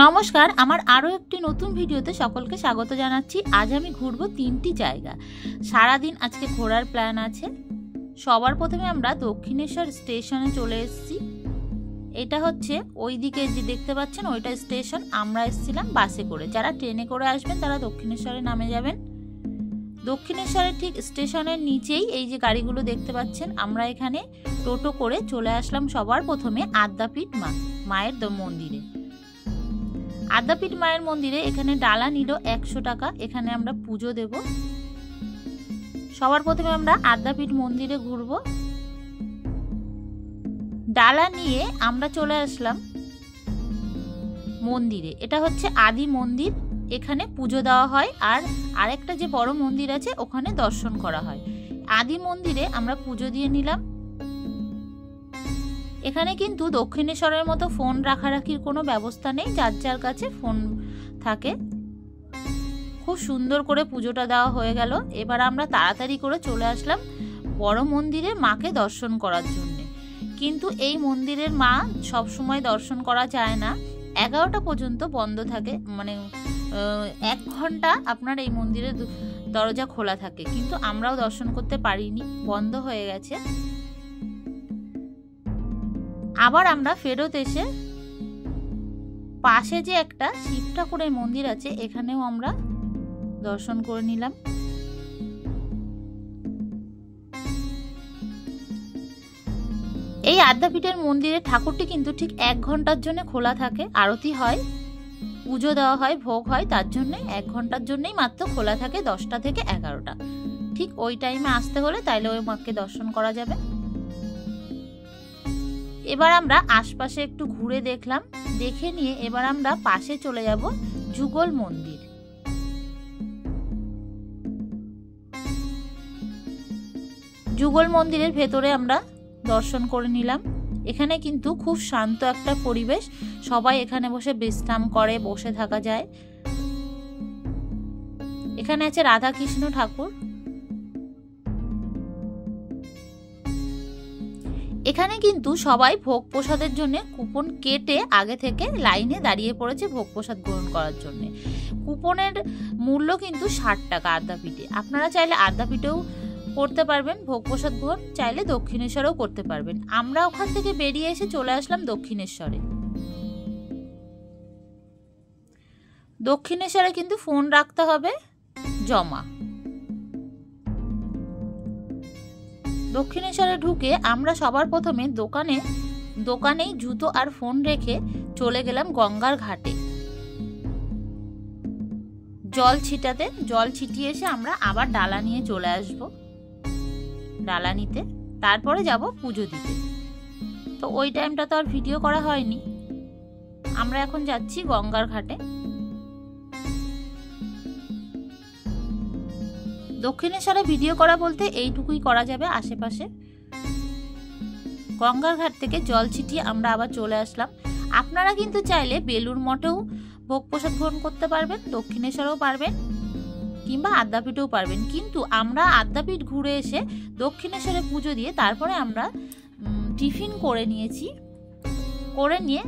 নমস্কার, আমার আরও একটি নতুন ভিডিওতে সকলকে স্বাগত জানাচ্ছি। আজ আমি ঘুরবো 3টি জায়গা। সারাদিন আজকে ঘোরার প্ল্যান আছে। সবার প্রথমে আমরা দক্ষিণেশ্বর স্টেশনে চলে এসেছি। এটা হচ্ছে ওই দিকে যে দেখতে পাচ্ছেন ওইটা স্টেশন। আমরা এসেছিলাম বাসে করে। যারা ট্রেনে করে আসবেন তারা দক্ষিণেশ্বরে নামে যাবেন। দক্ষিণেশ্বরের ঠিক স্টেশনের নিচেই এই যে গাড়িগুলো দেখতে পাচ্ছেন, আমরা এখানে টোটো করে চলে আসলাম সবার প্রথমে আদ্যাপীঠ মায়ের মন্দিরে। আদ্যাপীঠ মায়ের মন্দিরে এখানে ডালা নিল 100 টাকা। এখানে আমরা পুজো দেব। সবার প্রথমে আমরা আদ্যাপীঠ মন্দিরে ঘুরবো। ডালা নিয়ে আমরা চলে আসলাম মন্দিরে। এটা হচ্ছে আদি মন্দির, এখানে পুজো দেওয়া হয়। আর আরেকটা যে বড় মন্দির আছে ওখানে দর্শন করা হয়। আদি মন্দিরে আমরা পুজো দিয়ে নিলাম। এখানে কিন্তু দক্ষিণেশ্বরের মতো ফোন রাখারাখির কোনো ব্যবস্থা নেই, যার যার কাছে ফোন থাকে। খুব সুন্দর করে পুজোটা দেওয়া হয়ে গেল। এবার আমরা তাড়াতাড়ি করে চলে আসলাম বড় মন্দিরে মাকে দর্শন করার জন্য। কিন্তু এই মন্দিরের মা সব সময় দর্শন করা যায় না, 11টা পর্যন্ত বন্ধ থাকে। মানে 1 ঘন্টা আপনার এই মন্দিরের দরজা খোলা থাকে, কিন্তু আমরাও দর্শন করতে পারিনি, বন্ধ হয়ে গেছে। আবার আমরা ফেরত এসে পাশে যে একটা শিব ঠাকুরের মন্দির আছে এখানেও আমরা দর্শন করে নিলাম। এই আদ্যাপীঠের মন্দিরে ঠাকুরটি কিন্তু ঠিক 1 ঘন্টার জন্য খোলা থাকে। আরতি হয়, পুজো দেওয়া হয়, ভোগ হয়, তার জন্য 1 ঘন্টার জন্যই মাত্র খোলা থাকে, 10টা থেকে 11টা। ঠিক ওই টাইমে আসতে হলে তাইলে ওই মাকে দর্শন করা যাবে। এবার আমরা আশপাশে একটু ঘুরে দেখলাম, দেখে নিয়ে এবার আমরা পাশে চলে যাব যুগল মন্দির। যুগল মন্দিরের ভেতরে আমরা দর্শন করে নিলাম। এখানে কিন্তু খুব শান্ত একটা পরিবেশ, সবাই এখানে বসে বিশ্রাম করে, বসে থাকা যায়। এখানে আছে রাধা কৃষ্ণ ঠাকুর। এখানে কিন্তু সবাই ভোগ প্রসাদের জন্য কুপন কেটে আগে থেকে লাইনে দাঁড়িয়ে পড়েছে ভোগ প্রসাদ গ্রহণ করার জন্য। কুপনের মূল্য কিন্তু 60 টাকা আদ্যাপীঠে। আপনারা চাইলে আদ্যাপীঠেও করতে পারবেন ভোগ প্রসাদ গ্রহণ, চাইলে দক্ষিণেশ্বরেও করতে পারবেন। আমরা ওখান থেকে বেরিয়ে এসে চলে আসলাম দক্ষিণেশ্বরে। দক্ষিণেশ্বরে কিন্তু ফোন রাখতে হবে জমা। দক্ষিণেশ্বরে ঢুকে আমরা সবার প্রথমে দোকানেই জুতো আর ফোন রেখে চলে গেলাম গঙ্গার ঘাটে জল ছিটিয়ে এসে আমরা আবার ডালা নিয়ে চলে আসব। ডালা নিতে তারপরে যাব পুজো দিতে। তো ওই টাইমটা তো আর ভিডিও করা হয়নি। আমরা এখন যাচ্ছি গঙ্গার ঘাটে। দক্ষিণেশ্বরে ভিডিও করা বলতে এইটুকুই করা যাবে আশেপাশে। গঙ্গার ঘাট থেকে জল ছিটিয়ে আমরা আবার চলে আসলাম। আপনারা কিন্তু চাইলে বেলুর মঠেও ভোগ প্রসাদ গ্রহণ করতে পারবেন, দক্ষিণেশ্বরেও পারবেন, কিংবা আদ্যাপীঠেও পারবেন। কিন্তু আমরা আদ্যাপীঠ ঘুরে এসে দক্ষিণেশ্বরে পুজো দিয়ে তারপরে আমরা টিফিন করে নিয়েছি। করে নিয়ে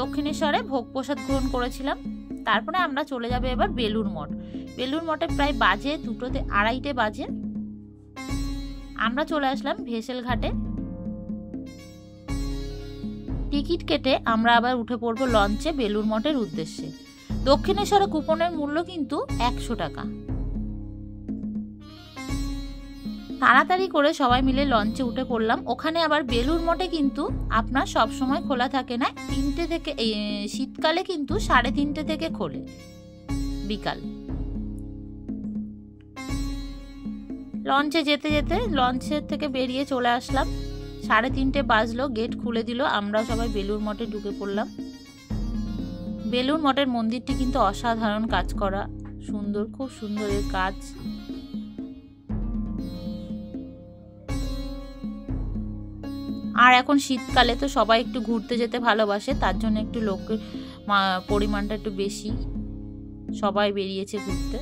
দক্ষিণেশ্বরে ভোগ প্রসাদ গ্রহণ করেছিলাম। তারপরে আমরা চলে যাব এবার বেলুর মঠ। বেলুর মঠে প্রায় বাজে 2টো 2:30 বাজে। আমরা চলে আসলাম ভেসেল ঘাটে। টিকিট কেটে আমরা আবার উঠে পড়বো লঞ্চে বেলুর মঠের উদ্দেশ্যে। দক্ষিণেশ্বরে কুপনের মূল্য কিন্তু 100 টাকা। তাড়াতাড়ি করে সবাই মিলে লঞ্চে উঠে পড়লাম। ওখানে আবার বেলুর মঠে কিন্তু আপনার সব সময় খোলা থাকে না, 3টে থেকে, শীতকালে কিন্তু 3:30 থেকে খোলে বিকাল। লঞ্চে যেতে যেতে লঞ্চের থেকে বেরিয়ে চলে আসলাম। 3:30 বাজলো, গেট খুলে দিল। আমরা সবাই বেলুর মঠে ঢুকে পড়লাম। বেলুর মঠের মন্দিরটি কিন্তু অসাধারণ কাজ করা, সুন্দর, খুব সুন্দর এর কাজ। আর এখন শীতকালে তো সবাই একটু ঘুরতে যেতে ভালোবাসে, তার জন্য একটু লোকের পরিমাণটা একটু বেশি, সবাই বেরিয়েছে ঘুরতে।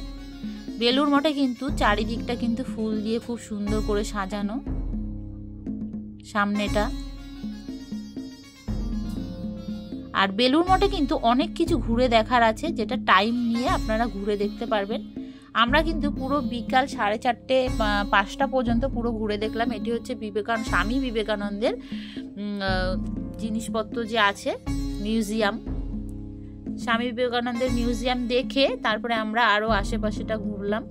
বেলুর মঠে কিন্তু চারিদিকটা কিন্তু ফুল দিয়ে খুব সুন্দর করে সাজানো, সামনেটা। আর বেলুড় মঠে কিন্তু অনেক কিছু ঘুরে দেখার আছে, যেটা টাইম নিয়ে আপনারা ঘুরে দেখতে পারবেন। আমরা কিন্তু পুরো বিকাল 4:30 5টা পর্যন্ত পুরো ঘুরে দেখলাম। এটি হচ্ছে স্বামী বিবেকানন্দের জিনিসপত্র যে আছে মিউজিয়াম, স্বামী বিবেকানন্দের মিউজিয়াম দেখে তারপরে আমরা আরো আশেপাশেটা ঘুরলাম।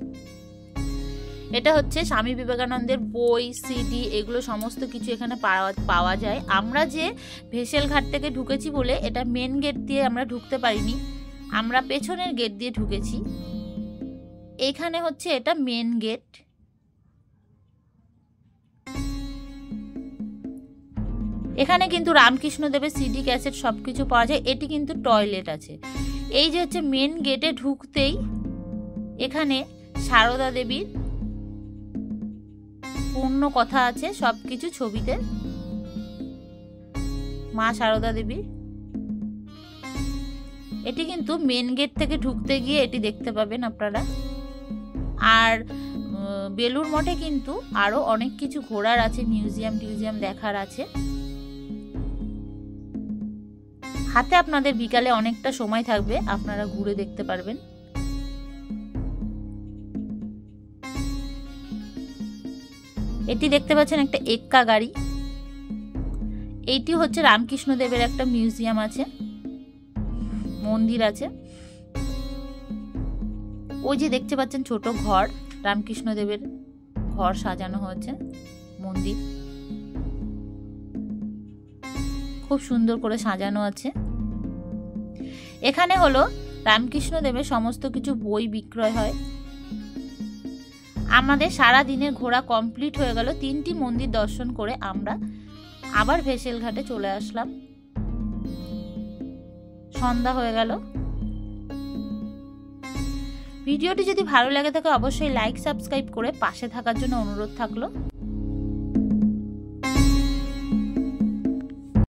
এটা হচ্ছে স্বামী বিবেকানন্দের বই, সিডি, এগুলো সমস্ত কিছু এখানে পাওয়া যায়। আমরা যে ভেসেল ঘাট থেকে ঢুকেছি বলে এটা মেন গেট দিয়ে আমরা ঢুকতে পারিনি, আমরা পেছনের গেট দিয়ে ঢুকেছি। এখানে হচ্ছে এটা মেন গেট। এখানে কিন্তু রামকৃষ্ণ দেবের সিডি, ক্যাসেট সবকিছু পাওয়া যায়। এটি কিন্তু টয়লেট আছে। এই যে হচ্ছে মেন গেটে ঢুকতেই এখানে সারদা দেবীর পূর্ণ কথা আছে, সবকিছু ছবিতে মা সারদা দেবীর। এটি কিন্তু মেন গেট থেকে ঢুকতে গিয়ে এটি দেখতে পাবেন আপনারা। আর বেলুড় মঠে কিন্তু আরো অনেক কিছু ঘোরার আছে, মিউজিয়াম দেখার আছে। হাতে আপনাদের বিকালে অনেকটা সময় থাকবে, আপনারা ঘুরে দেখতে পারবেন। এটি দেখতে পাচ্ছেন একটা এক্কা গাড়ি। এইটি হচ্ছে রামকৃষ্ণ দেবের একটা মিউজিয়াম আছে, মন্দির আছে। ওই যে দেখতে পাচ্ছেন ছোট ঘর, রামকৃষ্ণ দেবের ঘর সাজানো হয়েছে, মন্দির খুব সুন্দর করে সাজানো আছে। এখানে হলো রামকৃষ্ণ দেবের সমস্ত কিছু বই বিক্রয় হয়। আমাদের সারা দিনের ঘোরা কমপ্লিট হয়ে গেল। 3টি মন্দির দর্শন করে আমরা আবার ভেসেল ঘাটে চলে আসলাম। সন্ধ্যা হয়ে গেল। ভিডিওটি যদি ভালো লাগে থাকে অবশ্যই লাইক, সাবস্ক্রাইব করে পাশে থাকার জন্য অনুরোধ থাকলো।